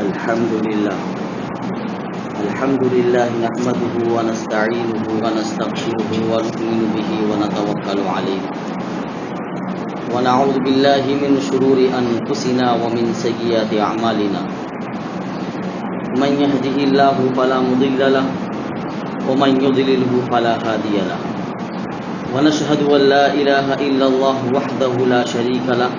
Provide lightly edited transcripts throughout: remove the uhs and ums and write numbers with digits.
الحمد لله نحمده ونستعينه ونستغفره ونؤمن به ونتوكل عليه ونعوذ بالله من شرور أنفسنا ومن سيئات أعمالنا من يهده الله فلا مضل له ومن يضلله فلا هادي له ونشهد أن لا إله إلا الله وحده لا شريك له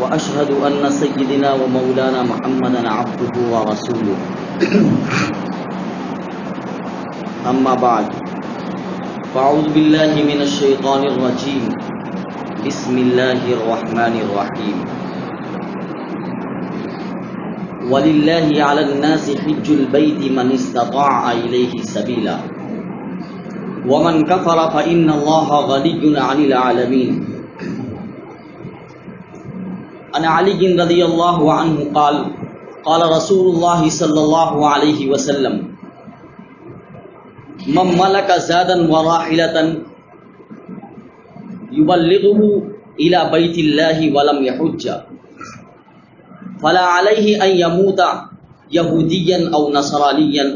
وأشهد أن سيدنا ومولانا محمدا عبده ورسوله أما بعد فأعوذ بالله من الشيطان الرجيم بسم الله الرحمن الرحيم ولله على الناس حج البيت من استطاع إليه سبيلا ومن كفر فإن الله غني عن العالمين. عن علي رضی اللہ عنہ قال قال رسول اللہ صلی اللہ علیہ وسلم من ملک زادا وراحلة يبلغه إلى بيت الله ولم يحج فلا عليه أن يموت يهوديا أو نصرانيا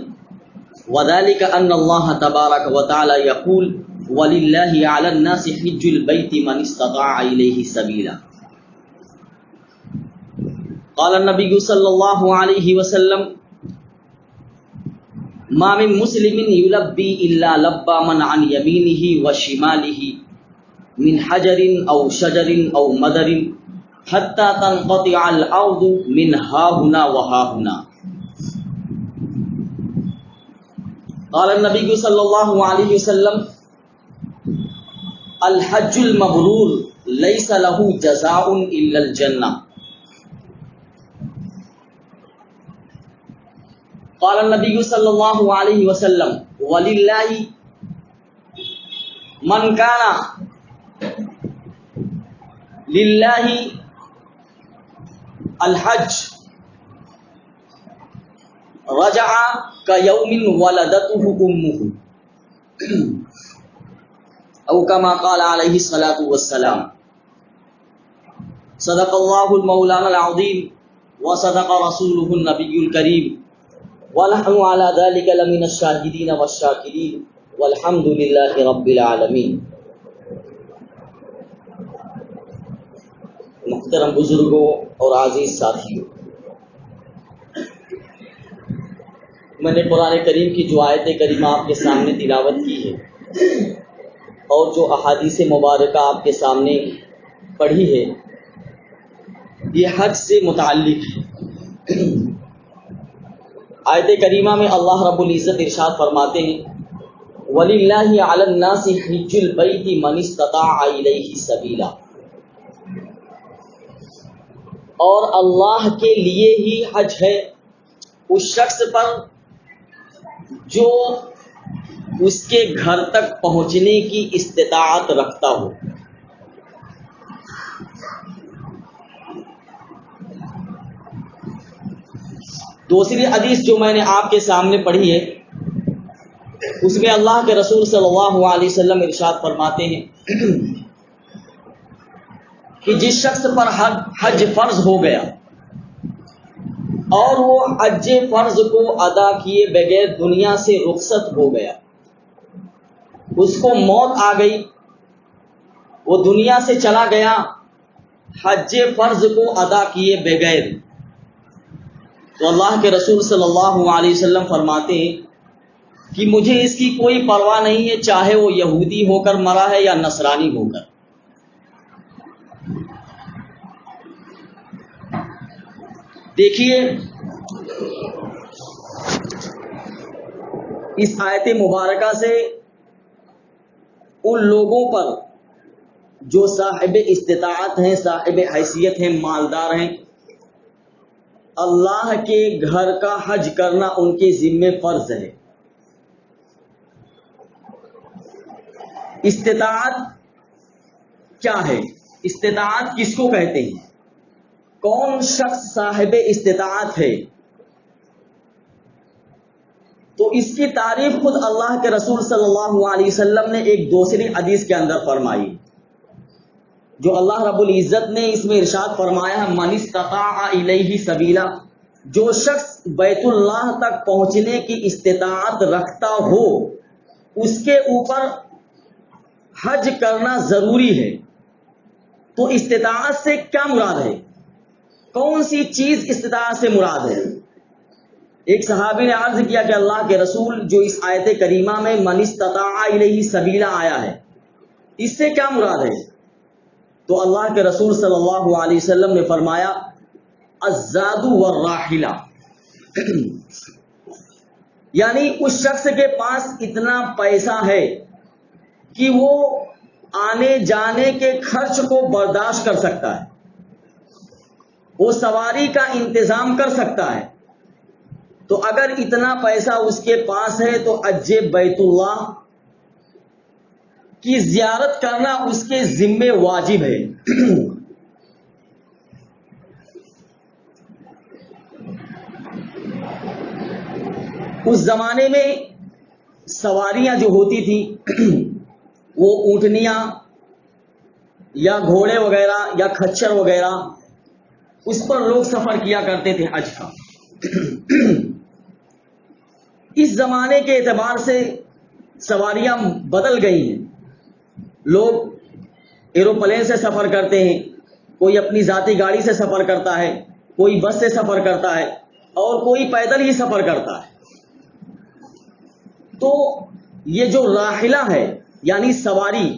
وذلك أن الله تبارك وتعالى يقول ولله على الناس حج البيت من استطاع إليه سبيلا. قال النبي صلى الله عليه وسلم ما من مسلم يلبي إلا لبى من عن يمينه وشماله من حجر أو شجر أو مدر حتى تنقطع الأرض من هاهنا وهاهنا. قال النبي صلى الله عليه وسلم الحج المبرور ليس له جزاء إلا الجنة. قال النبي صلى الله عليه وسلم ولله من كان لله الحج رجع كيوم ولدته أمه أو كما قال عليه الصلاة والسلام. صدق الله المولانا العظيم وصدق رسوله النبي الكريم ونحن على ذلك لمن الشاهدين والشاكرين والحمد لله رب العالمين. محترم بزرگوں اور عزیز ساتھیوں، میں نے قرآن کریم کی جو آیت کریمہ آپ کے سامنے تلاوت کی ہے اور جو احادیث مبارکہ آپ کے سامنے پڑھی ہے یہ حج سے متعلق ہے. آیت کریمہ میں اللہ رب العزت ارشاد فرماتے ہیں وَلِلَّهِ عَلَى النَّاسِ حِجُّ الْبَيْتِ مَنِ اسْتَطَاعَ إِلَيْهِ سَبِيلًا، اور اللہ کے لیے ہی حج ہے اس شخص پر جو اس کے گھر تک پہنچنے کی استطاعت رکھتا ہو. دوسری حدیث جو میں نے آپ کے سامنے پڑھی ہے اس میں اللہ کے رسول صلی اللہ علیہ وسلم ارشاد فرماتے ہیں کہ جس شخص پر حج فرض ہو گیا اور وہ حج فرض کو ادا کیے بغیر دنیا سے رخصت ہو گیا، اس کو موت آ گئی، وہ دنیا سے چلا گیا حج فرض کو ادا کیے بغیر، تو اللہ کے رسول صلی اللہ علیہ وسلم فرماتے ہیں کہ مجھے اس کی کوئی پرواہ نہیں ہے چاہے وہ یہودی ہو کر مرا ہے یا نصرانی ہو کر. دیکھیے اس آیت مبارکہ سے ان لوگوں پر جو صاحب استطاعت ہیں، صاحب حیثیت ہیں، مالدار ہیں، اللہ کے گھر کا حج کرنا ان کے ذمہ فرض ہے. استطاعت کیا ہے؟ استطاعت کس کو کہتے ہیں؟ کون شخص صاحب استطاعت ہے؟ تو اس کی تعریف خود اللہ کے رسول صلی اللہ علیہ وسلم نے ایک دوسری حدیث کے اندر فرمائی. جو اللہ رب العزت نے اس میں ارشاد فرمایا ہے من استطاع الیہ سبیلا، جو شخص بیت اللہ تک پہنچنے کی استطاعت رکھتا ہو اس کے اوپر حج کرنا ضروری ہے۔ تو استطاعت سے کیا مراد ہے؟ کون سی چیز استطاعت سے مراد ہے؟ ایک صحابی نے عرض کیا کہ اللہ کے رسول، جو اس آیت کریمہ میں من استطاع الیہ سبیلا آیا ہے، اس سے کیا مراد ہے؟ تو اللہ کے رسول صلی اللہ علیہ وسلم نے فرمایا الزاد والراحلہ، یعنی اس شخص کے پاس اتنا پیسہ ہے کہ وہ آنے جانے کے خرچ کو برداشت کر سکتا ہے، وہ سواری کا انتظام کر سکتا ہے۔ تو اگر اتنا پیسہ اس کے پاس ہے تو حج بیت اللہ کی زیارت کرنا اس کے ذمے واجب ہے۔ اس زمانے میں سواریاں جو ہوتی تھیں وہ اونٹنیاں یا گھوڑے وغیرہ یا کھچر وغیرہ، اس پر لوگ سفر کیا کرتے تھے حج کا۔ اس زمانے کے اعتبار سے سواریاں بدل گئی ہیں، لوگ ایروپلین سے سفر کرتے ہیں، کوئی اپنی ذاتی گاڑی سے سفر کرتا ہے، کوئی بس سے سفر کرتا ہے اور کوئی پیدل ہی سفر کرتا ہے۔ تو یہ جو راحلہ ہے یعنی سواری،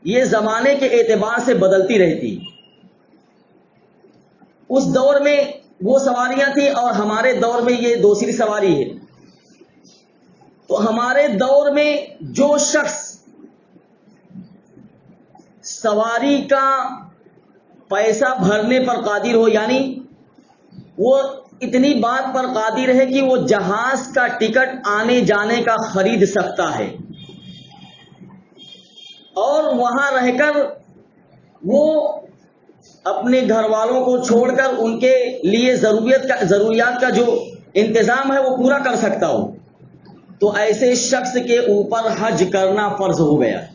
یہ زمانے کے اعتبار سے بدلتی رہتی۔ اس دور میں وہ سواریاں تھیں اور ہمارے دور میں یہ دوسری سواری ہے۔ تو ہمارے دور میں جو شخص سواری کا پیسہ بھرنے پر قادر ہو، یعنی وہ اتنی بات پر قادر ہے کہ وہ جہاز کا ٹکٹ آنے جانے کا خرید سکتا ہے اور وہاں رہ کر وہ اپنے گھر والوں کو چھوڑ کر ان کے لیے ضروریات کا جو انتظام ہے وہ پورا کر سکتا ہو، تو ایسے شخص کے اوپر حج کرنا فرض ہو گیا ہے۔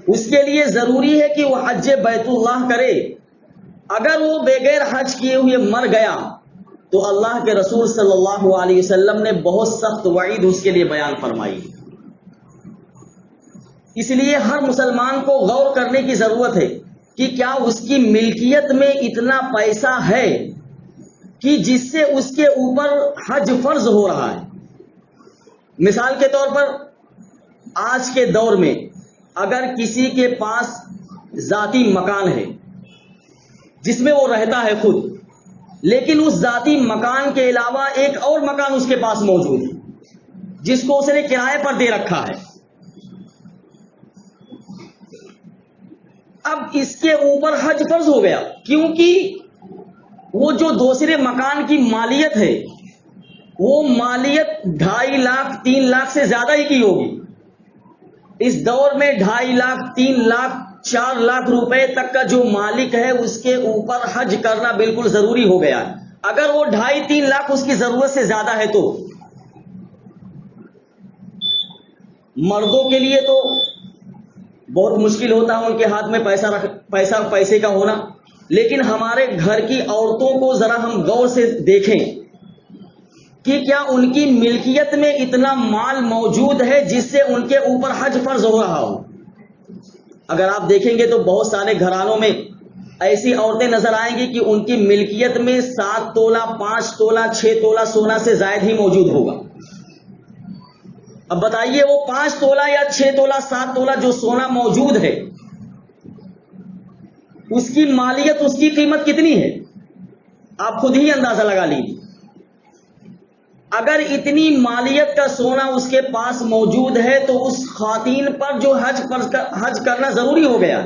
اس کے لیے ضروری ہے کہ وہ حج بیت اللہ کرے۔ اگر وہ بغیر حج کیے ہوئے مر گیا تو اللہ کے رسول صلی اللہ علیہ وسلم نے بہت سخت وعید اس کے لیے بیان فرمائی۔ اس لیے ہر مسلمان کو غور کرنے کی ضرورت ہے کہ کیا اس کی ملکیت میں اتنا پیسہ ہے کہ جس سے اس کے اوپر حج فرض ہو رہا ہے۔ مثال کے طور پر آج کے دور میں اگر کسی کے پاس ذاتی مکان ہے جس میں وہ رہتا ہے خود، لیکن اس ذاتی مکان کے علاوہ ایک اور مکان اس کے پاس موجود ہے جس کو اس نے کرائے پر دے رکھا ہے، اب اس کے اوپر حج فرض ہو گیا، کیونکہ وہ جو دوسرے مکان کی مالیت ہے وہ مالیت 2.5 لاکھ 3 لاکھ سے زیادہ ہی کی ہوگی۔ اس دور میں 2.5 لاکھ 3 لاکھ 4 لاکھ روپے تک کا جو مالک ہے اس کے اوپر حج کرنا بالکل ضروری ہو گیا ہے۔ اگر وہ 2.5 3 لاکھ اس کی ضرورت سے زیادہ ہے تو مردوں کے لیے تو بہت مشکل ہوتا ہے ان کے ہاتھ میں پیسے کا ہونا، لیکن ہمارے گھر کی عورتوں کو ذرا ہم غور سے دیکھیں کہ کیا ان کی ملکیت میں اتنا مال موجود ہے جس سے ان کے اوپر حج فرض ہو رہا ہو۔ اگر آپ دیکھیں گے تو بہت سارے گھرانوں میں ایسی عورتیں نظر آئیں گی کہ ان کی ملکیت میں 7 تولہ 5 تولہ 6 تولہ سونا سے زائد ہی موجود ہوگا۔ اب بتائیے وہ 5 تولہ یا 6 تولہ 7 تولہ جو سونا موجود ہے اس کی مالیت، اس کی قیمت کتنی ہے؟ آپ خود ہی اندازہ لگا لیجیے۔ اگر اتنی مالیت کا سونا اس کے پاس موجود ہے تو اس خواتین پر جو حج کرنا ضروری ہو گیا،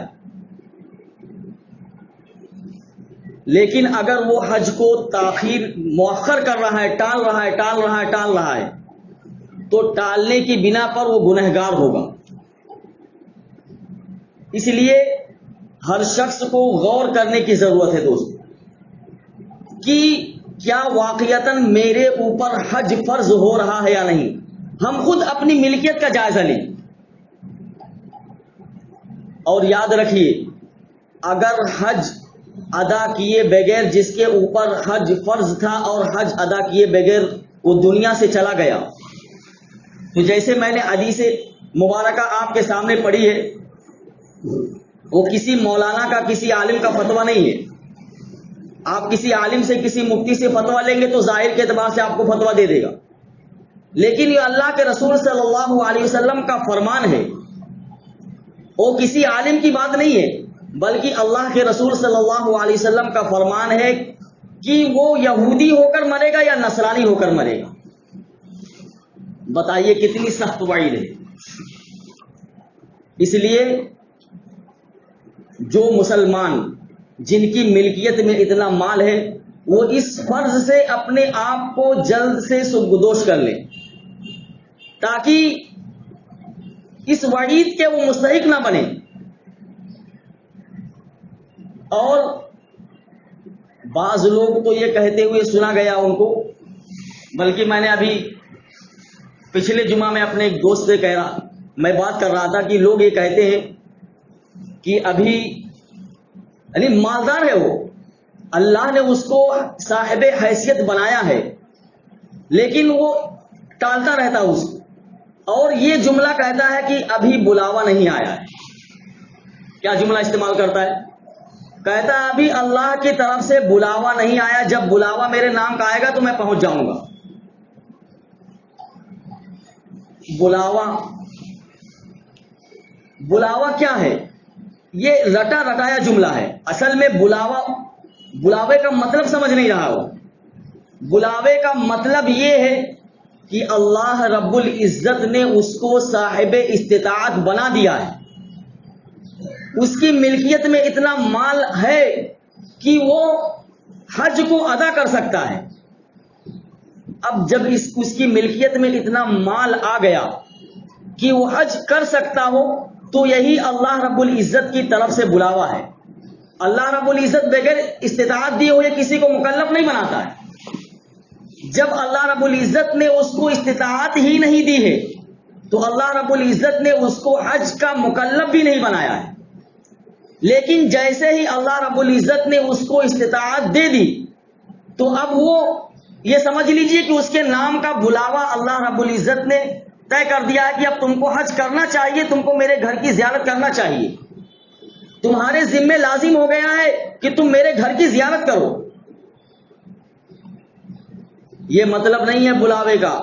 لیکن اگر وہ حج کو مؤخر کر رہا ہے، ٹال رہا ہے تو ٹالنے کی بنا پر وہ گنہگار ہوگا۔ اس لیے ہر شخص کو غور کرنے کی ضرورت ہے دوستو کہ کیا واقعتاً میرے اوپر حج فرض ہو رہا ہے یا نہیں۔ ہم خود اپنی ملکیت کا جائزہ لیں۔ اور یاد رکھیے اگر حج ادا کیے بغیر جس کے اوپر حج فرض تھا اور حج ادا کیے بغیر وہ دنیا سے چلا گیا، تو جیسے میں نے حدیث مبارکہ آپ کے سامنے پڑھی ہے، وہ کسی مولانا کا کسی عالم کا فتویٰ نہیں ہے۔ آپ کسی عالم سے کسی مفتی سے فتویٰ لیں گے تو ظاہر کے اعتبار سے آپ کو فتویٰ دے دے گا، لیکن یہ اللہ کے رسول صلی اللہ علیہ وسلم کا فرمان ہے، وہ کسی عالم کی بات نہیں ہے، بلکہ اللہ کے رسول صلی اللہ علیہ وسلم کا فرمان ہے کہ وہ یہودی ہو کر مرے گا یا نصرانی ہو کر مرے گا۔ بتائیے کتنی سخت وعید ہے۔ اس لیے جو مسلمان جن کی ملکیت میں اتنا مال ہے وہ اس فرض سے اپنے آپ کو جلد سے سرگدوش کر لیں تاکہ اس وعید کے وہ مستحق نہ بنے۔ اور بعض لوگ تو یہ کہتے ہوئے سنا گیا ان کو، بلکہ میں نے ابھی پچھلے جمعہ میں اپنے ایک دوست سے میں بات کر رہا تھا کہ لوگ یہ کہتے ہیں کہ ابھی یعنی مالدار ہے، وہ اللہ نے اس کو صاحب حیثیت بنایا ہے، لیکن وہ ٹالتا رہتا اس کو، اور یہ جملہ کہتا ہے کہ ابھی بلاوا نہیں آیا ہے۔ کیا جملہ استعمال کرتا ہے؟ کہتا ہے ابھی اللہ کی طرف سے بلاوا نہیں آیا، جب بلاوا میرے نام کا آئے گا تو میں پہنچ جاؤں گا۔ بلاوا کیا ہے؟ یہ رٹا رٹایا جملہ ہے۔ اصل میں بلاوے کا مطلب سمجھ نہیں رہا ہو۔ بلاوے کا مطلب یہ ہے کہ اللہ رب العزت نے اس کو صاحب استطاعت بنا دیا ہے، اس کی ملکیت میں اتنا مال ہے کہ وہ حج کو ادا کر سکتا ہے۔ اب جب اس کی ملکیت میں اتنا مال آ گیا کہ وہ حج کر سکتا ہو تو یہی اللہ رب العزت کی طرف سے بلاوا ہے۔ اللہ رب العزت بغیر استطاعت دیے ہوئے کسی کو مکلف نہیں بناتا ہے۔ جب اللہ رب العزت نے اس کو استطاعت ہی نہیں دی ہے تو اللہ رب العزت نے اس کو حج کا مکلف بھی نہیں بنایا ہے، لیکن جیسے ہی اللہ رب العزت نے اس کو استطاعت دے دی تو اب وہ یہ سمجھ لیجئے کہ اس کے نام کا بلاوا اللہ رب العزت نے طے کر دیا ہے کہ اب تم کو حج کرنا چاہیے، تم کو میرے گھر کی زیارت کرنا چاہیے، تمہارے ذمے لازم ہو گیا ہے کہ تم میرے گھر کی زیارت کرو۔ یہ مطلب نہیں ہے بلاوے کا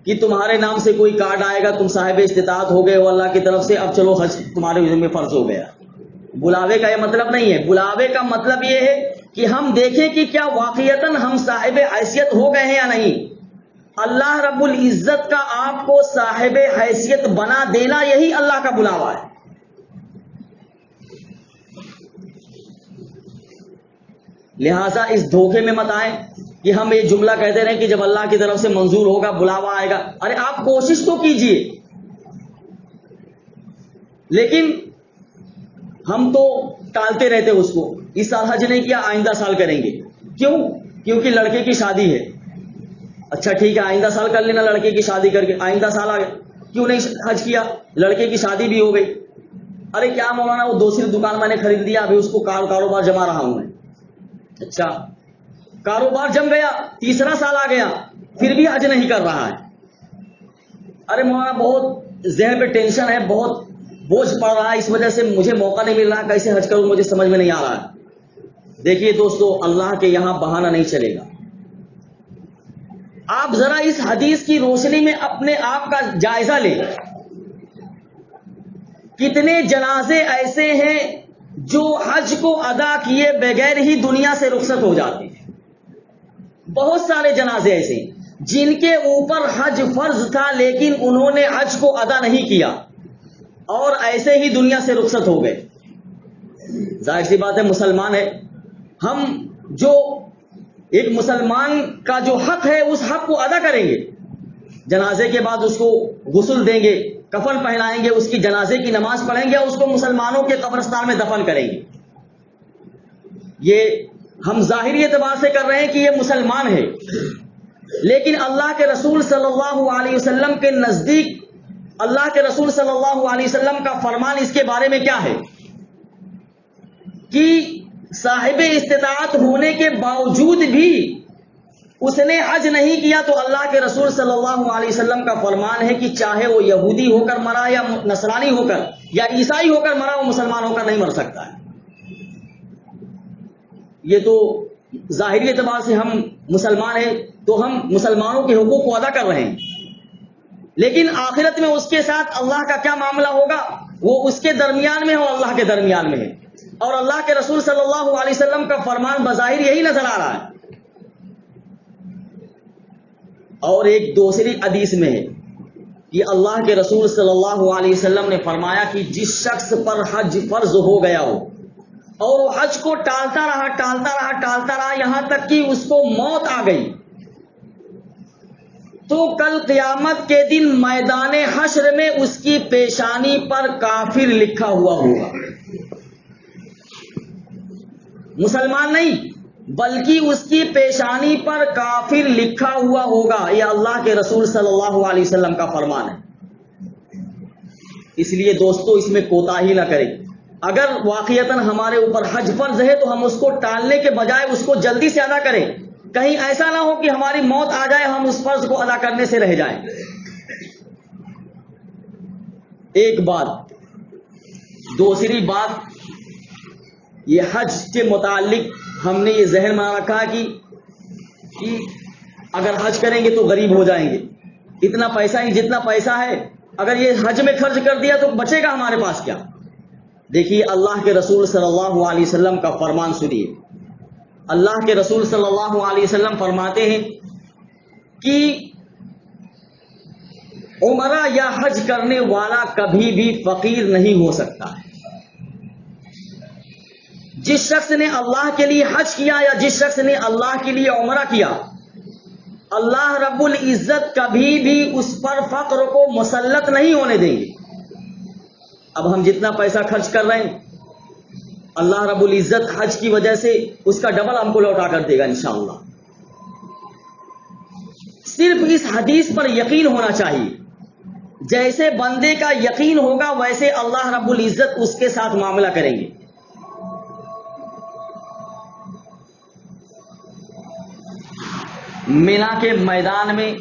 کہ تمہارے نام سے کوئی کارڈ آئے گا، تم صاحب استطاعت ہو گئے ہو اللہ کی طرف سے، اب چلو حج تمہارے ذمے فرض ہو گیا۔ بلاوے کا یہ مطلب نہیں ہے۔ بلاوے کا مطلب یہ ہے کہ ہم دیکھیں کہ کیا واقعتاً ہم صاحب حیثیت ہو گئے ہیں یا نہیں۔ اللہ رب العزت کا آپ کو صاحب حیثیت بنا دینا یہی اللہ کا بلاوا ہے۔ لہذا اس دھوکے میں مت آئیں کہ ہم یہ جملہ کہتے رہیں کہ جب اللہ کی طرف سے منظور ہوگا بلاوا آئے گا۔ ارے آپ کوشش تو کیجئے، لیکن ہم تو ٹالتے رہتے اس کو۔ اس سال حج نہیں کیا، آئندہ سال کریں گے۔ کیوں؟ کیونکہ لڑکے کی شادی ہے۔ اچھا ٹھیک ہے، آئندہ سال کر لینا لڑکے کی شادی کر کے۔ آئندہ سال آ گیا، کیوں نہیں حج کیا؟ لڑکے کی شادی بھی ہو گئی۔ ارے کیا مولانا وہ دوسری دکان میں نے خرید دیا، ابھی اس کو کاروبار جما رہا ہوں میں۔ اچھا کاروبار جم گیا، تیسرا سال آ گیا، پھر بھی حج نہیں کر رہا ہے۔ ارے مولانا بہت ذہن پہ ٹینشن ہے، بہت بوجھ پڑ رہا ہے، اس وجہ سے مجھے موقع نہیں مل رہا، کیسے حج کروں مجھے سمجھ میں نہیں آ رہا ہے۔ دیکھیے دوستو، اللہ کے یہاں بہانہ نہیں چلے گا۔ آپ ذرا اس حدیث کی روشنی میں اپنے آپ کا جائزہ لیں۔ کتنے جنازے ایسے ہیں جو حج کو ادا کیے بغیر ہی دنیا سے رخصت ہو جاتے ہیں۔ بہت سارے جنازے ایسے ہیں جن کے اوپر حج فرض تھا لیکن انہوں نے حج کو ادا نہیں کیا اور ایسے ہی دنیا سے رخصت ہو گئے۔ ظاہر سی بات ہے مسلمان ہے، ہم جو ایک مسلمان کا جو حق ہے اس حق کو ادا کریں گے۔ جنازے کے بعد اس کو غسل دیں گے، کفن پہنائیں گے، اس کی جنازے کی نماز پڑھیں گے، اس کو مسلمانوں کے قبرستان میں دفن کریں گے۔ یہ ہم ظاہری اعتبار سے کر رہے ہیں کہ یہ مسلمان ہے، لیکن اللہ کے رسول صلی اللہ علیہ وسلم کے نزدیک اللہ کے رسول صلی اللہ علیہ وسلم کا فرمان اس کے بارے میں کیا ہے کہ صاحب استطاعت ہونے کے باوجود بھی اس نے حج نہیں کیا تو اللہ کے رسول صلی اللہ علیہ وسلم کا فرمان ہے کہ چاہے وہ یہودی ہو کر مرا یا نصرانی ہو کر یا عیسائی ہو کر مرا، وہ مسلمان ہو کر نہیں مر سکتا ہے۔ یہ تو ظاہری اعتبار سے ہم مسلمان ہیں تو ہم مسلمانوں کے حقوق کو ادا کر رہے ہیں، لیکن آخرت میں اس کے ساتھ اللہ کا کیا معاملہ ہوگا وہ اس کے درمیان میں ہے اور اللہ کے درمیان میں ہے، اور اللہ کے رسول صلی اللہ علیہ وسلم کا فرمان بظاہر یہی نظر آ رہا ہے۔ اور ایک دوسری حدیث میں ہے کہ اللہ کے رسول صلی اللہ علیہ وسلم نے فرمایا کہ جس شخص پر حج فرض ہو گیا ہو اور وہ حج کو ٹالتا رہا یہاں تک کہ اس کو موت آ گئی، تو کل قیامت کے دن میدان حشر میں اس کی پیشانی پر کافر لکھا ہوا ہوگا۔ مسلمان نہیں بلکہ اس کی پیشانی پر کافر لکھا ہوا ہوگا۔ یہ اللہ کے رسول صلی اللہ علیہ وسلم کا فرمان ہے۔ اس لیے دوستو اس میں کوتاہی نہ کریں۔ اگر واقعتاً ہمارے اوپر حج فرض ہے تو ہم اس کو ٹالنے کے بجائے اس کو جلدی سے ادا کریں، کہیں ایسا نہ ہو کہ ہماری موت آ جائے ہم اس فرض کو ادا کرنے سے رہ جائیں۔ ایک بات، دوسری بات، یہ حج کے متعلق ہم نے یہ ذہن میں رکھا کہ اگر حج کریں گے تو غریب ہو جائیں گے، اتنا پیسہ ہی جتنا پیسہ ہے اگر یہ حج میں خرچ کر دیا تو بچے گا ہمارے پاس کیا؟ دیکھیے اللہ کے رسول صلی اللہ علیہ وسلم کا فرمان سنیے۔ اللہ کے رسول صلی اللہ علیہ وسلم فرماتے ہیں کہ عمرہ یا حج کرنے والا کبھی بھی فقیر نہیں ہو سکتا ہے۔ جس شخص نے اللہ کے لیے حج کیا یا جس شخص نے اللہ کے لیے عمرہ کیا، اللہ رب العزت کبھی بھی اس پر فقر کو مسلط نہیں ہونے دیں گے۔ اب ہم جتنا پیسہ خرچ کر رہے ہیں اللہ رب العزت حج کی وجہ سے اس کا ڈبل ہم کو لوٹا کر دے گا انشاءاللہ۔ صرف اس حدیث پر یقین ہونا چاہیے، جیسے بندے کا یقین ہوگا ویسے اللہ رب العزت اس کے ساتھ معاملہ کریں گے۔ مینا کے میدان میں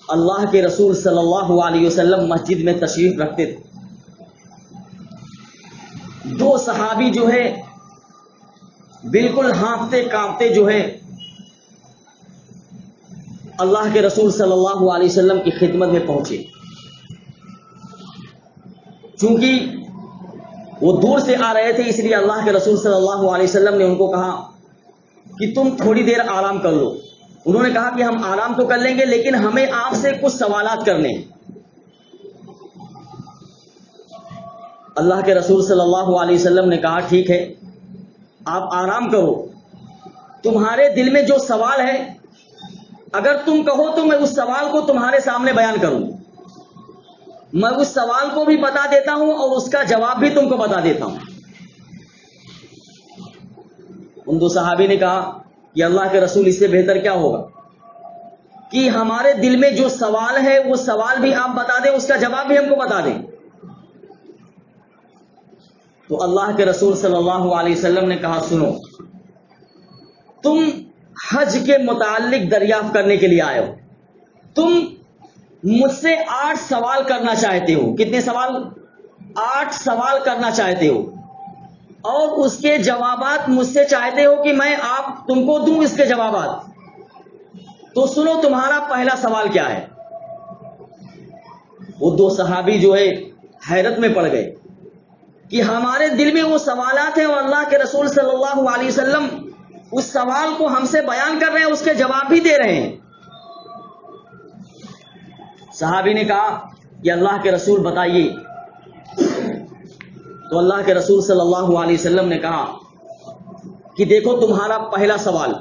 اللہ کے رسول صلی اللہ علیہ وسلم مسجد میں تشریف رکھتے تھے۔ دو صحابی جو ہے بالکل ہانپتے کانپتے جو ہے اللہ کے رسول صلی اللہ علیہ وسلم کی خدمت میں پہنچے۔ چونکہ وہ دور سے آ رہے تھے اس لیے اللہ کے رسول صلی اللہ علیہ وسلم نے ان کو کہا کہ تم تھوڑی دیر آرام کر لو۔ انہوں نے کہا کہ ہم آرام تو کر لیں گے لیکن ہمیں آپ سے کچھ سوالات کرنے ہیں۔ اللہ کے رسول صلی اللہ علیہ وسلم نے کہا ٹھیک ہے آپ آرام کرو، تمہارے دل میں جو سوال ہے اگر تم کہو تو میں اس سوال کو تمہارے سامنے بیان کروں، میں اس سوال کو بھی بتا دیتا ہوں اور اس کا جواب بھی تم کو بتا دیتا ہوں۔ ان دو صحابی نے کہا کہ اللہ کے رسول اس سے بہتر کیا ہوگا کہ ہمارے دل میں جو سوال ہے وہ سوال بھی آپ بتا دیں، اس کا جواب بھی ہم کو بتا دیں۔ تو اللہ کے رسول صلی اللہ علیہ وسلم نے کہا سنو، تم حج کے متعلق دریافت کرنے کے لیے آئے ہو، تم مجھ سے 8 سوال کرنا چاہتے ہو۔ کتنے سوال؟ 8 سوال کرنا چاہتے ہو اور اس کے جوابات مجھ سے چاہتے ہو کہ میں آپ تم کو دوں اس کے جوابات۔ تو سنو تمہارا پہلا سوال کیا ہے؟ وہ دو صحابی جو ہے حیرت میں پڑ گئے کہ ہمارے دل میں وہ سوالات ہیں اور اللہ کے رسول صلی اللہ علیہ وسلم اس سوال کو ہم سے بیان کر رہے ہیں، اس کے جواب بھی دے رہے ہیں۔ صحابی نے کہا کہ اللہ کے رسول بتائیے۔ تو اللہ کے رسول صلی اللہ علیہ وسلم نے کہا کہ دیکھو تمہارا پہلا سوال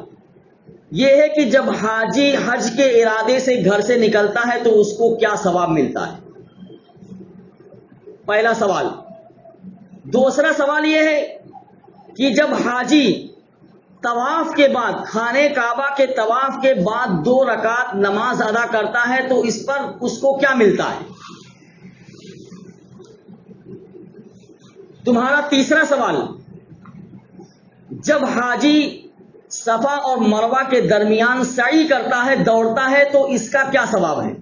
یہ ہے کہ جب حاجی حج کے ارادے سے گھر سے نکلتا ہے تو اس کو کیا ثواب ملتا ہے؟ پہلا سوال۔ دوسرا سوال یہ ہے کہ جب حاجی طواف کے بعد خانہ کعبہ کے طواف کے بعد 2 رکعت نماز ادا کرتا ہے تو اس پر اس کو کیا ملتا ہے؟ تمہارا تیسرا سوال، جب حاجی صفا اور مروہ کے درمیان سعی کرتا ہے، دوڑتا ہے، تو اس کا کیا ثواب ہے؟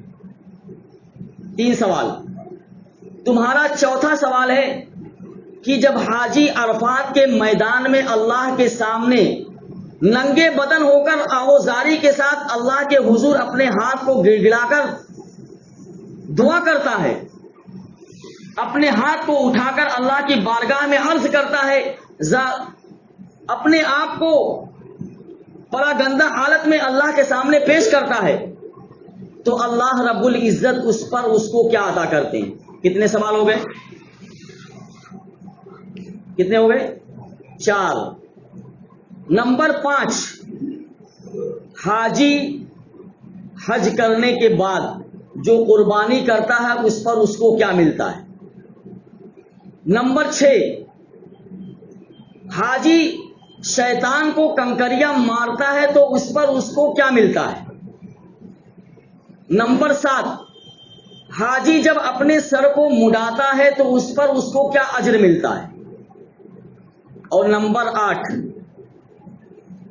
3 سوال۔ تمہارا چوتھا سوال ہے کہ جب حاجی عرفات کے میدان میں اللہ کے سامنے ننگے بدن ہو کر آوازاری کے ساتھ اللہ کے حضور اپنے ہاتھ کو گڑ گڑا کر دعا کرتا ہے، اپنے ہاتھ کو اٹھا کر اللہ کی بارگاہ میں عرض کرتا ہے، اپنے آپ کو پراگندہ حالت میں اللہ کے سامنے پیش کرتا ہے، تو اللہ رب العزت اس پر اس کو کیا عطا کرتے ہیں؟ کتنے سوال ہو گئے؟ کتنے ہو گئے؟ 4۔ نمبر 5، حاجی حج کرنے کے بعد جو قربانی کرتا ہے اس پر اس کو کیا ملتا ہے؟ نمبر 6، حاجی شیطان کو کنکریاں مارتا ہے تو اس پر اس کو کیا ملتا ہے؟ نمبر 7، حاجی جب اپنے سر کو مڈاتا ہے تو اس پر اس کو کیا اجر ملتا ہے؟ اور نمبر 8،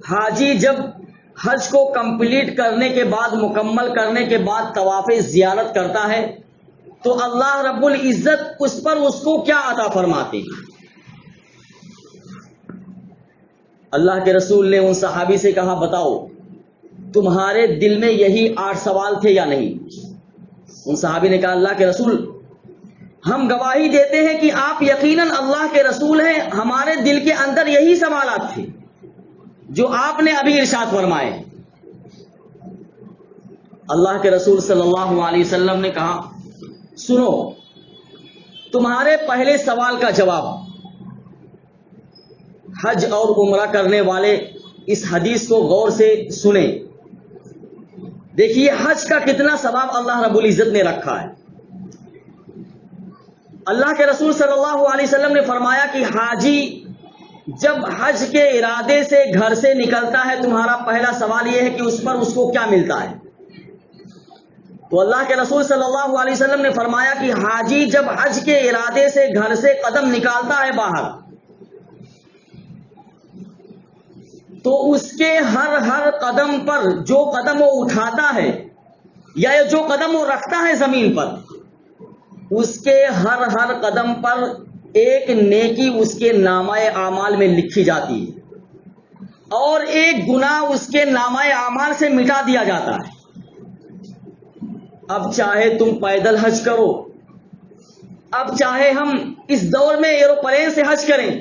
حاجی جب حج کو کمپلیٹ کرنے کے بعد، مکمل کرنے کے بعد طواف زیارت کرتا ہے تو اللہ رب العزت اس پر اس کو کیا عطا فرماتے ہیں؟ اللہ کے رسول نے ان صحابی سے کہا، بتاؤ تمہارے دل میں یہی 8 سوال تھے یا نہیں؟ ان صحابی نے کہا، اللہ کے رسول ہم گواہی دیتے ہیں کہ آپ یقیناً اللہ کے رسول ہیں، ہمارے دل کے اندر یہی سوالات تھے جو آپ نے ابھی ارشاد فرمائے۔ اللہ کے رسول صلی اللہ علیہ وسلم نے کہا، سنو تمہارے پہلے سوال کا جواب۔ حج اور عمرہ کرنے والے اس حدیث کو غور سے سنیں، دیکھیے حج کا کتنا ثواب اللہ رب العزت نے رکھا ہے۔ اللہ کے رسول صلی اللہ علیہ وسلم نے فرمایا کہ حاجی جب حج کے ارادے سے گھر سے نکلتا ہے، تمہارا پہلا سوال یہ ہے کہ اس پر اس کو کیا ملتا ہے؟ تو اللہ کے رسول صلی اللہ علیہ وسلم نے فرمایا کہ حاجی جب حج کے ارادے سے گھر سے قدم نکالتا ہے باہر، تو اس کے ہر قدم پر جو قدم وہ اٹھاتا ہے یا جو قدم وہ رکھتا ہے زمین پر، اس کے ہر قدم پر ایک نیکی اس کے نامہ اعمال میں لکھی جاتی ہے اور ایک گناہ اس کے نامہ اعمال سے مٹا دیا جاتا ہے۔ اب چاہے تم پیدل حج کرو، اب چاہے ہم اس دور میں ایروپلین سے حج کریں،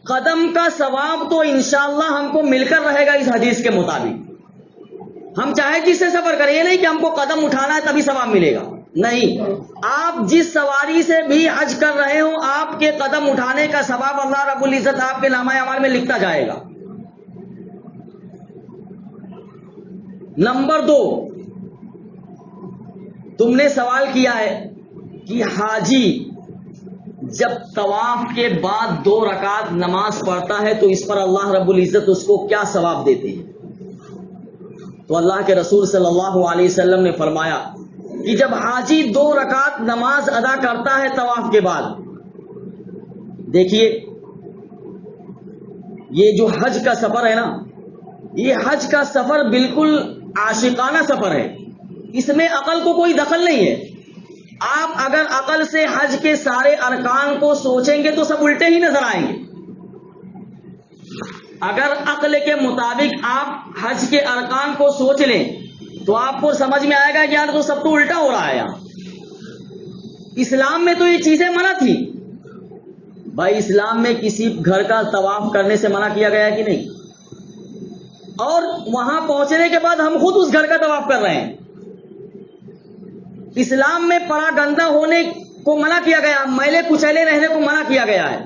قدم کا ثواب تو انشاءاللہ ہم کو مل کر رہے گا اس حدیث کے مطابق۔ ہم چاہے جس سے سفر کریں، یہ نہیں کہ ہم کو قدم اٹھانا ہے تبھی ثواب ملے گا، نہیں، آپ جس سواری سے بھی حج کر رہے ہو، آپ کے قدم اٹھانے کا ثواب اللہ رب العزت آپ کے نامہ اعمال میں لکھتا جائے گا۔ نمبر 2، تم نے سوال کیا ہے کہ حاجی جب طواف کے بعد 2 رکعت نماز پڑھتا ہے تو اس پر اللہ رب العزت اس کو کیا ثواب دیتے ہیں؟ تو اللہ کے رسول صلی اللہ علیہ وسلم نے فرمایا کہ جب حاجی 2 رکعت نماز ادا کرتا ہے طواف کے بعد، دیکھیے یہ جو حج کا سفر ہے نا، یہ حج کا سفر بالکل عاشقانہ سفر ہے، اس میں عقل کو کوئی دخل نہیں ہے۔ آپ اگر عقل سے حج کے سارے ارکان کو سوچیں گے تو سب الٹے ہی نظر آئیں گے۔ اگر عقل کے مطابق آپ حج کے ارکان کو سوچ لیں تو آپ کو سمجھ میں آئے گا کہ یار تو سب تو الٹا ہو رہا ہے یہاں۔ اسلام میں تو یہ چیزیں منع تھی بھائی، اسلام میں کسی گھر کا طواف کرنے سے منع کیا گیا کہ نہیں؟ اور وہاں پہنچنے کے بعد ہم خود اس گھر کا طواف کر رہے ہیں۔ اسلام میں پراگندہ ہونے کو منع کیا گیا، میلے کچیلے رہنے کو منع کیا گیا ہے،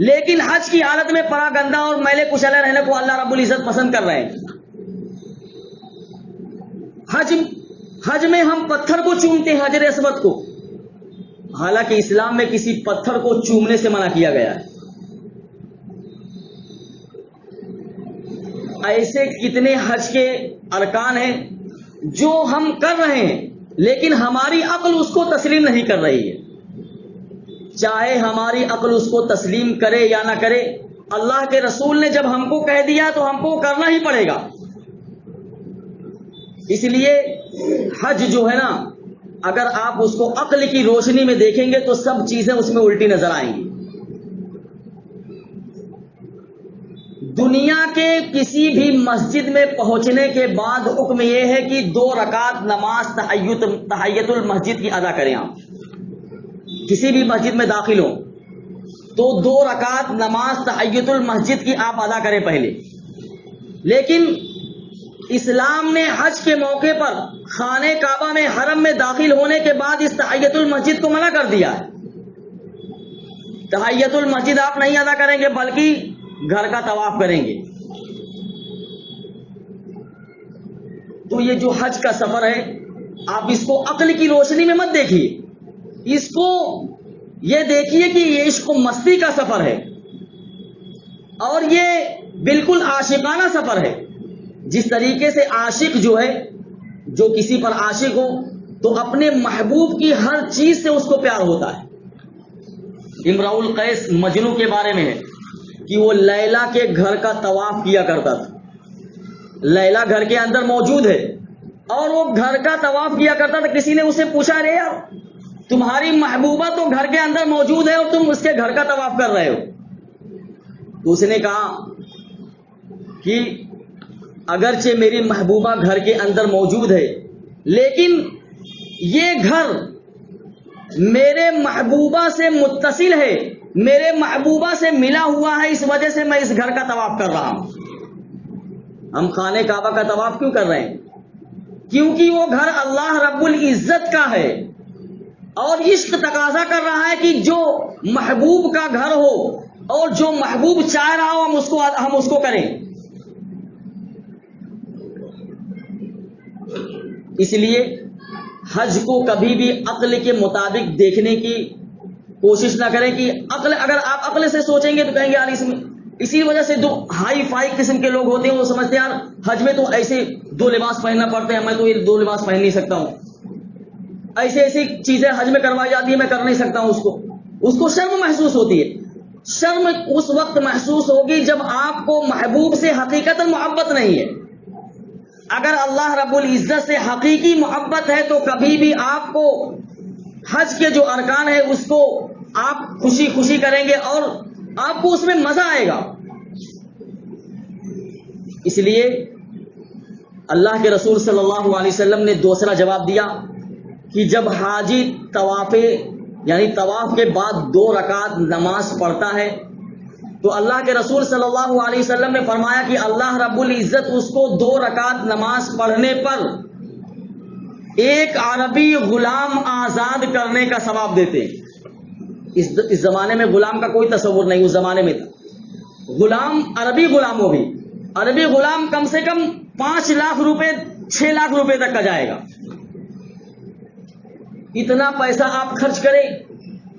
لیکن حج کی حالت میں پراگندہ اور میلے کچیلے رہنے کو اللہ رب العزت پسند کر رہے ہیں۔ حج میں ہم پتھر کو چومتے ہیں، حجر اسود کو، حالانکہ اسلام میں کسی پتھر کو چومنے سے منع کیا گیا ہے۔ ایسے کتنے حج کے ارکان ہیں جو ہم کر رہے ہیں لیکن ہماری عقل اس کو تسلیم نہیں کر رہی ہے۔ چاہے ہماری عقل اس کو تسلیم کرے یا نہ کرے، اللہ کے رسول نے جب ہم کو کہہ دیا تو ہم کو کرنا ہی پڑے گا۔ اس لیے حج جو ہے نا، اگر آپ اس کو عقل کی روشنی میں دیکھیں گے تو سب چیزیں اس میں الٹی نظر آئیں گی۔ دنیا کے کسی بھی مسجد میں پہنچنے کے بعد حکم یہ ہے کہ 2 رکعت نماز تحیت المسجد کی ادا کریں۔ آپ کسی بھی مسجد میں داخل ہو تو 2 رکعت نماز تحیت المسجد کی آپ ادا کریں پہلے۔ لیکن اسلام نے حج کے موقع پر خانہ کعبہ میں حرم میں داخل ہونے کے بعد اس تحیت المسجد کو منع کر دیا ہے۔ تحیت المسجد آپ نہیں ادا کریں گے بلکہ گھر کا طواف کریں گے۔ تو یہ جو حج کا سفر ہے، آپ اس کو عقل کی روشنی میں مت دیکھیے، اس کو یہ دیکھیے کہ یہ عشق و مستی کا سفر ہے، اور یہ بالکل عاشقانہ سفر ہے۔ جس طریقے سے عاشق جو ہے، جو کسی پر عاشق ہو تو اپنے محبوب کی ہر چیز سے اس کو پیار ہوتا ہے۔ امرؤ القیس مجنوں کے بارے میں ہے کہ وہ لیلا کے گھر کا طواف کیا کرتا تھا۔ لیلا گھر کے اندر موجود ہے اور وہ گھر کا طواف کیا کرتا تھا۔ کسی نے اسے پوچھا، رے یار تمہاری محبوبہ تو گھر کے اندر موجود ہے اور تم اس کے گھر کا طواف کر رہے ہو؟ تو اس نے کہا کہ اگرچہ میری محبوبہ گھر کے اندر موجود ہے، لیکن یہ گھر میرے محبوبہ سے متصل ہے، میرے محبوبہ سے ملا ہوا ہے، اس وجہ سے میں اس گھر کا طواف کر رہا ہوں۔ ہم خانہ کعبہ کا طواف کیوں کر رہے ہیں؟ کیونکہ وہ گھر اللہ رب العزت کا ہے، اور عشق تقاضا کر رہا ہے کہ جو محبوب کا گھر ہو اور جو محبوب چاہ رہا ہو ہم اس کو کریں۔ اس لیے حج کو کبھی بھی عقل کے مطابق دیکھنے کی کوشش نہ کریں کہ عقل، اگر آپ عقل سے سوچیں گے تو کہیں گے یار اس میں، اسی وجہ سے جو ہائی فائی قسم کے لوگ ہوتے ہیں وہ سمجھتے ہیں یار حج میں تو ایسے 2 لباس پہننا پڑتے ہیں، میں تو یہ 2 لباس پہن نہیں سکتا ہوں، ایسی چیزیں حج میں کروائی جاتی ہیں میں کر نہیں سکتا ہوں۔ اس کو شرم محسوس ہوتی ہے۔ شرم اس وقت محسوس ہوگی جب آپ کو محبوب سے حقیقت محبت نہیں ہے۔ اگر اللہ رب العزت سے حقیقی محبت ہے تو کبھی بھی آپ کو حج کے جو ارکان ہے اس کو آپ خوشی خوشی کریں گے اور آپ کو اس میں مزہ آئے گا۔ اس لیے اللہ کے رسول صلی اللہ علیہ وسلم نے دوسرا جواب دیا کہ جب حاجی طواف کے بعد 2 رکعت نماز پڑھتا ہے تو اللہ کے رسول صلی اللہ علیہ وسلم نے فرمایا کہ اللہ رب العزت اس کو 2 رکعت نماز پڑھنے پر ایک عربی غلام آزاد کرنے کا ثواب دیتے ہیں۔ اس زمانے میں غلام کا کوئی تصور نہیں، اس زمانے میں تھا غلام، عربی غلام ہو بھی، عربی غلام کم سے کم 5 لاکھ روپے 6 لاکھ روپے تک کا جائے گا۔ اتنا پیسہ آپ خرچ کریں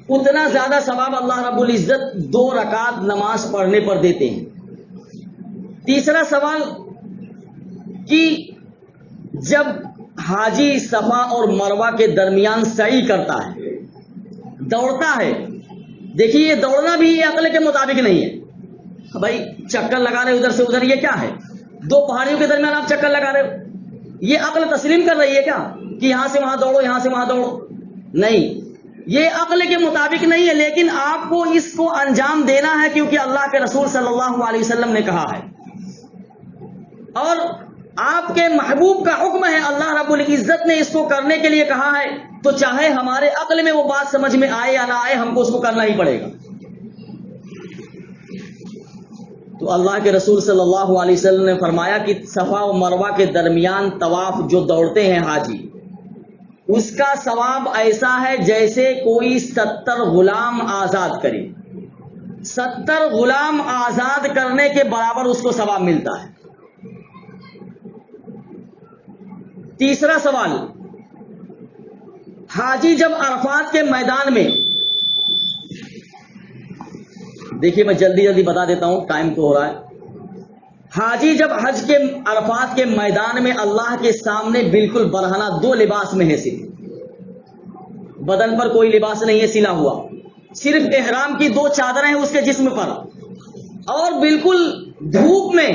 اتنا زیادہ ثواب اللہ رب العزت 2 رکعت نماز پڑھنے پر دیتے ہیں۔ تیسرا سوال کہ جب حاجی صفا اور مروہ کے درمیان سعی کرتا ہے، دوڑتا ہے، دیکھیے یہ دوڑنا بھی یہ عقل کے مطابق نہیں ہے۔ بھائی چکر لگا رہے ادھر سے ادھر، یہ کیا ہے؟ 2 پہاڑیوں کے درمیان آپ چکر لگا رہے ہو، یہ عقل تسلیم کر رہی ہے کیا کہ یہاں سے وہاں دوڑو یہاں سے وہاں دوڑو؟ نہیں، یہ عقل کے مطابق نہیں ہے، لیکن آپ کو اس کو انجام دینا ہے کیونکہ اللہ کے رسول صلی اللہ علیہ وسلم نے کہا ہے اور آپ کے محبوب کا حکم ہے، اللہ رب العزت نے اس کو کرنے کے لیے کہا ہے، تو چاہے ہمارے عقل میں وہ بات سمجھ میں آئے یا نہ آئے ہم کو اس کو کرنا ہی پڑے گا۔ تو اللہ کے رسول صلی اللہ علیہ وسلم نے فرمایا کہ صفا و مروہ کے درمیان طواف جو دوڑتے ہیں حاجی، اس کا ثواب ایسا ہے جیسے کوئی 70 غلام آزاد کرے، 70 غلام آزاد کرنے کے برابر اس کو ثواب ملتا ہے۔ تیسرا سوال، حاجی جب عرفات کے میدان میں، دیکھیے میں جلدی بتا دیتا ہوں ٹائم تو ہو رہا ہے، حاجی جب حج کے عرفات کے میدان میں اللہ کے سامنے بالکل برہنہ 2 لباس میں ہے، صرف بدن پر کوئی لباس نہیں ہے سلا ہوا، صرف احرام کی 2 چادریں ہیں اس کے جسم پر، اور بالکل دھوپ میں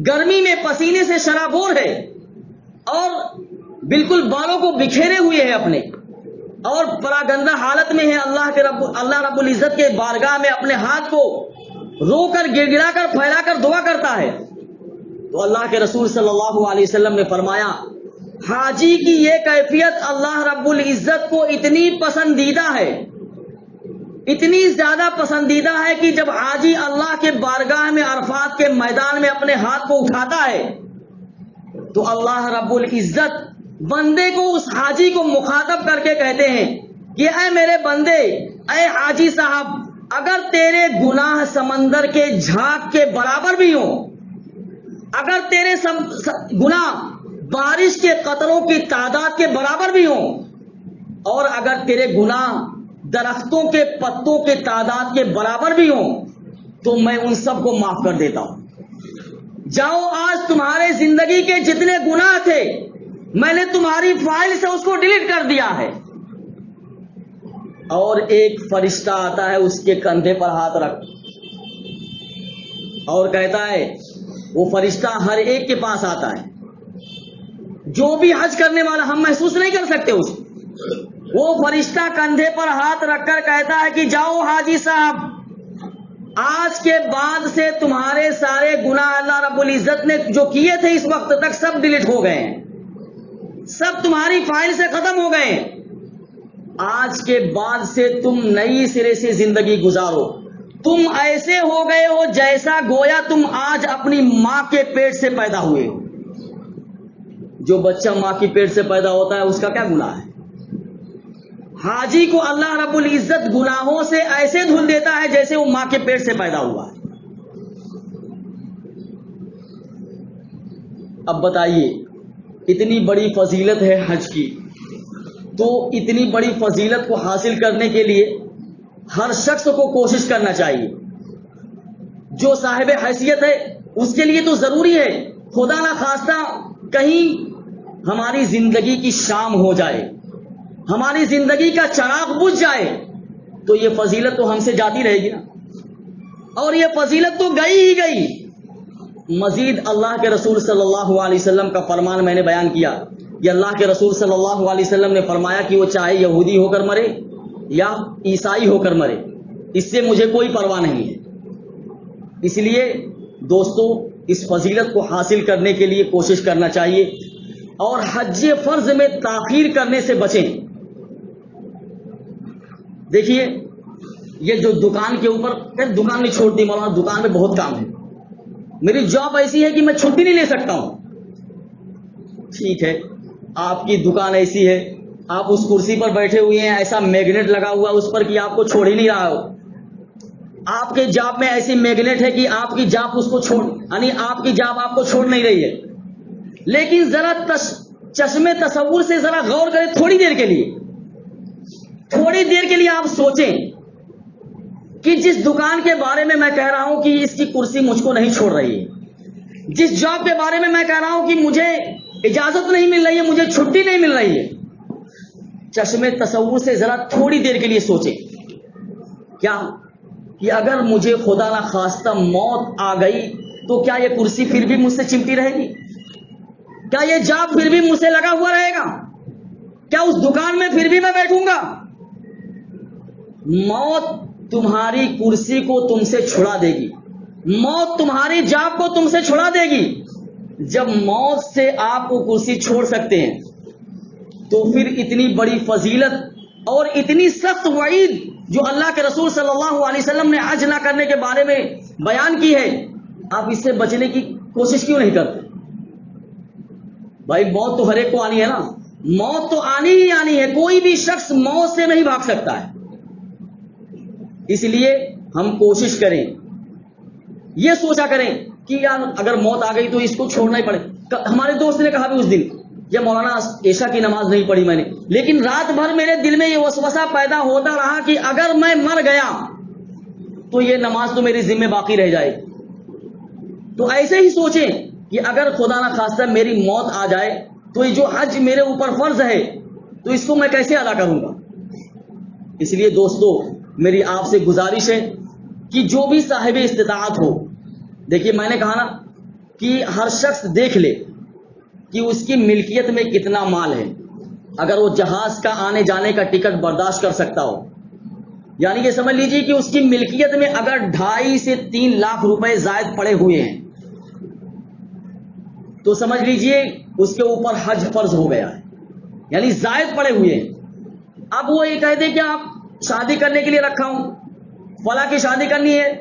گرمی میں پسینے سے شرابور ہے، اور بالکل بالوں کو بکھیرے ہوئے ہے اپنے، اور پراگندہ حالت میں ہے، اللہ رب العزت کے بارگاہ میں اپنے ہاتھ کو رو کر گڑ گڑا کر پھیلا کر دعا کرتا ہے، تو اللہ کے رسول صلی اللہ علیہ وسلم نے فرمایا حاجی کی یہ کیفیت اللہ رب العزت کو اتنی پسندیدہ ہے، اتنی زیادہ پسندیدہ ہے کہ جب حاجی اللہ کے بارگاہ میں عرفات کے میدان میں اپنے ہاتھ کو اٹھاتا ہے تو اللہ رب العزت بندے کو، اس حاجی کو مخاطب کر کے کہتے ہیں کہ اے میرے بندے، اے حاجی صاحب، اگر تیرے گناہ سمندر کے جھاگ کے برابر بھی ہوں، اگر تیرے گناہ بارش کے قطروں کی تعداد کے برابر بھی ہوں، اور اگر تیرے گناہ درختوں کے پتوں کے تعداد کے برابر بھی ہوں، تو میں ان سب کو معاف کر دیتا ہوں۔ جاؤ، آج تمہارے زندگی کے جتنے گناہ تھے میں نے تمہاری فائل سے اس کو ڈیلیٹ کر دیا ہے۔ اور ایک فرشتہ آتا ہے، اس کے کندھے پر ہاتھ رکھ اور کہتا ہے، وہ فرشتہ ہر ایک کے پاس آتا ہے، جو بھی حج کرنے والا، ہم محسوس نہیں کر سکتے اس کو، وہ فرشتہ کندھے پر ہاتھ رکھ کر کہتا ہے کہ جاؤ حاجی صاحب، آج کے بعد سے تمہارے سارے گناہ اللہ رب العزت نے جو کیے تھے اس وقت تک سب ڈیلیٹ ہو گئے ہیں، سب تمہاری فائل سے ختم ہو گئے ہیں، آج کے بعد سے تم نئی سرے سے زندگی گزارو، تم ایسے ہو گئے ہو جیسا گویا تم آج اپنی ماں کے پیٹ سے پیدا ہوئے ہو۔ جو بچہ ماں کی پیٹ سے پیدا ہوتا ہے اس کا کیا گناہ ہے؟ حاجی کو اللہ رب العزت گناہوں سے ایسے دھل دیتا ہے جیسے وہ ماں کے پیٹ سے پیدا ہوا ہے۔ اب بتائیے، اتنی بڑی فضیلت ہے حج کی، تو اتنی بڑی فضیلت کو حاصل کرنے کے لیے ہر شخص کو کوشش کرنا چاہیے۔ جو صاحب حیثیت ہے اس کے لیے تو ضروری ہے، خدا نہ خواستہ کہیں ہماری زندگی کی شام ہو جائے، ہماری زندگی کا چراغ بجھ جائے، تو یہ فضیلت تو ہم سے جاتی رہے گی نا، اور یہ فضیلت تو گئی ہی گئی۔ مزید اللہ کے رسول صلی اللہ علیہ وسلم کا فرمان میں نے بیان کیا، یہ اللہ کے رسول صلی اللہ علیہ وسلم نے فرمایا کہ وہ چاہے یہودی ہو کر مرے یا عیسائی ہو کر مرے، اس سے مجھے کوئی پرواہ نہیں ہے۔ اس لیے دوستو، اس فضیلت کو حاصل کرنے کے لیے کوشش کرنا چاہیے، اور حج فرض میں تاخیر کرنے سے بچیں۔ دیکھیے، یہ جو دکان کے اوپر، دکان نہیں چھوڑتی مولانا، دکان میں بہت کام ہے، میری جاب ایسی ہے کہ میں چھٹی نہیں لے سکتا ہوں۔ ٹھیک ہے، آپ کی دکان ایسی ہے، آپ اس کرسی پر بیٹھے ہوئے ہیں، ایسا میگنیٹ لگا ہوا اس پر کہ آپ کو چھوڑ ہی نہیں رہا ہو، آپ کے جاب میں ایسی میگنیٹ ہے کہ آپ کی جاب اس کو چھوڑ، یعنی آپ کی جاب آپ کو چھوڑ نہیں رہی ہے، لیکن ذرا چشم تصور سے ذرا غور کریں، تھوڑی دیر کے لیے آپ سوچیں کہ جس دکان کے بارے میں کہہ رہا ہوں کہ اس کی کرسی مجھ کو نہیں چھوڑ رہی ہے، جس جاب کے بارے میں کہہ رہا ہوں کہ مجھے اجازت نہیں مل رہی ہے، مجھے چھٹی نہیں مل رہی ہے، چشم تصور سے ذرا تھوڑی دیر کے لیے سوچیں، کیا کہ اگر مجھے خدا نہ خواستہ موت آ گئی تو کیا یہ کرسی پھر بھی مجھ سے چمٹی رہے گی؟ کیا یہ جاب پھر بھی مجھ سے لگا ہوا رہے گا؟ کیا اس دکان میں پھر بھی میں بیٹھوں گا؟ موت تمہاری کرسی کو تم سے چھڑا دے گی، موت تمہاری جاب کو تم سے چھڑا دے گی۔ جب موت سے آپ کو کرسی چھوڑ سکتے ہیں تو پھر اتنی بڑی فضیلت اور اتنی سخت وعید جو اللہ کے رسول صلی اللہ علیہ وسلم نے حج نہ کرنے کے بارے میں بیان کی ہے، آپ اس سے بچنے کی کوشش کیوں نہیں کرتے؟ بھائی، موت تو ہر ایک کو آنی ہے نا، موت تو آنی ہی آنی ہے، کوئی بھی شخص موت سے نہیں بھاگ سکتا ہے۔ اس لیے ہم کوشش کریں، یہ سوچا کریں کہ یار اگر موت آ گئی تو اس کو چھوڑنا ہی پڑے۔ ہمارے دوست نے کہا بھی اس دن، یہ مولانا عشاء کی نماز نہیں پڑھی میں نے، لیکن رات بھر میرے دل میں یہ وسوسہ پیدا ہوتا رہا کہ اگر میں مر گیا تو یہ نماز تو میری ذمہ باقی رہ جائے گی۔ تو ایسے ہی سوچیں کہ اگر خدا نہ خواستہ میری موت آ جائے تو یہ جو حج میرے اوپر فرض ہے تو اس کو میں کیسے ادا کروں گا؟ اس لیے دوستو، میری آپ سے گزارش ہے کہ جو بھی صاحب استطاعت ہو، دیکھیے میں نے کہا نا کہ ہر شخص دیکھ لے کہ اس کی ملکیت میں کتنا مال ہے. اگر وہ جہاز کا آنے جانے کا ٹکٹ برداشت کر سکتا ہو، یعنی کہ سمجھ لیجیے کہ اس کی ملکیت میں اگر 2.5 سے 3 لاکھ روپے زائد پڑے ہوئے ہیں تو سمجھ لیجیے اس کے اوپر حج فرض ہو گیا ہے، یعنی زائد پڑے ہوئے ہیں. اب وہ یہ کہہ دے کہ آپ شادی کرنے کے لیے رکھا ہوں، فلاں کی شادی کرنی ہے،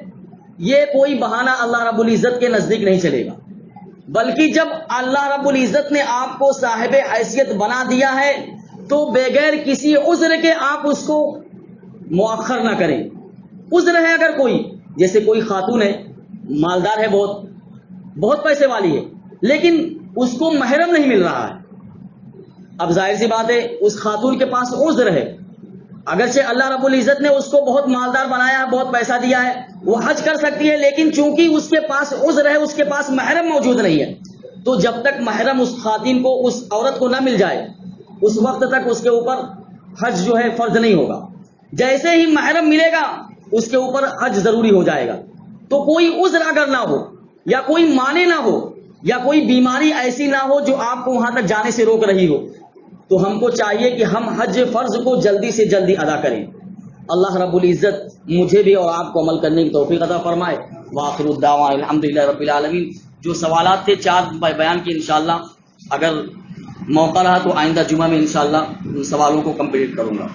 یہ کوئی بہانہ اللہ رب العزت کے نزدیک نہیں چلے گا. بلکہ جب اللہ رب العزت نے آپ کو صاحب حیثیت بنا دیا ہے تو بغیر کسی عذر کے آپ اس کو مؤخر نہ کریں. عذر ہے اگر کوئی، جیسے کوئی خاتون ہے، مالدار ہے، بہت پیسے والی ہے، لیکن اس کو محرم نہیں مل رہا ہے. اب ظاہر سی بات ہے اس خاتون کے پاس عذر ہے، اگرچہ اللہ رب العزت نے اس کو بہت مالدار بنایا ہے، بہت پیسہ دیا ہے، وہ حج کر سکتی ہے، لیکن چونکہ اس کے پاس عذر ہے، اس کے پاس محرم موجود نہیں ہے، تو جب تک محرم اس خاتون کو، اس عورت کو نہ مل جائے اس وقت تک اس کے اوپر حج جو ہے فرض نہیں ہوگا. جیسے ہی محرم ملے گا اس کے اوپر حج ضروری ہو جائے گا. تو کوئی عذر اگر نہ ہو یا کوئی مانع نہ ہو یا کوئی بیماری ایسی نہ ہو جو آپ کو وہاں تک جانے سے روک رہی ہو، تو ہم کو چاہیے کہ ہم حج فرض کو جلدی سے جلدی ادا کریں. اللہ رب العزت مجھے بھی اور آپ کو عمل کرنے کی توفیق عطا فرمائے. وآخر الدعوانا الحمدللہ رب العالمین. جو سوالات تھے 4 بیان کی، انشاءاللہ اگر موقع رہا تو آئندہ جمعہ میں انشاءاللہ ان سوالوں کو کمپلیٹ کروں گا.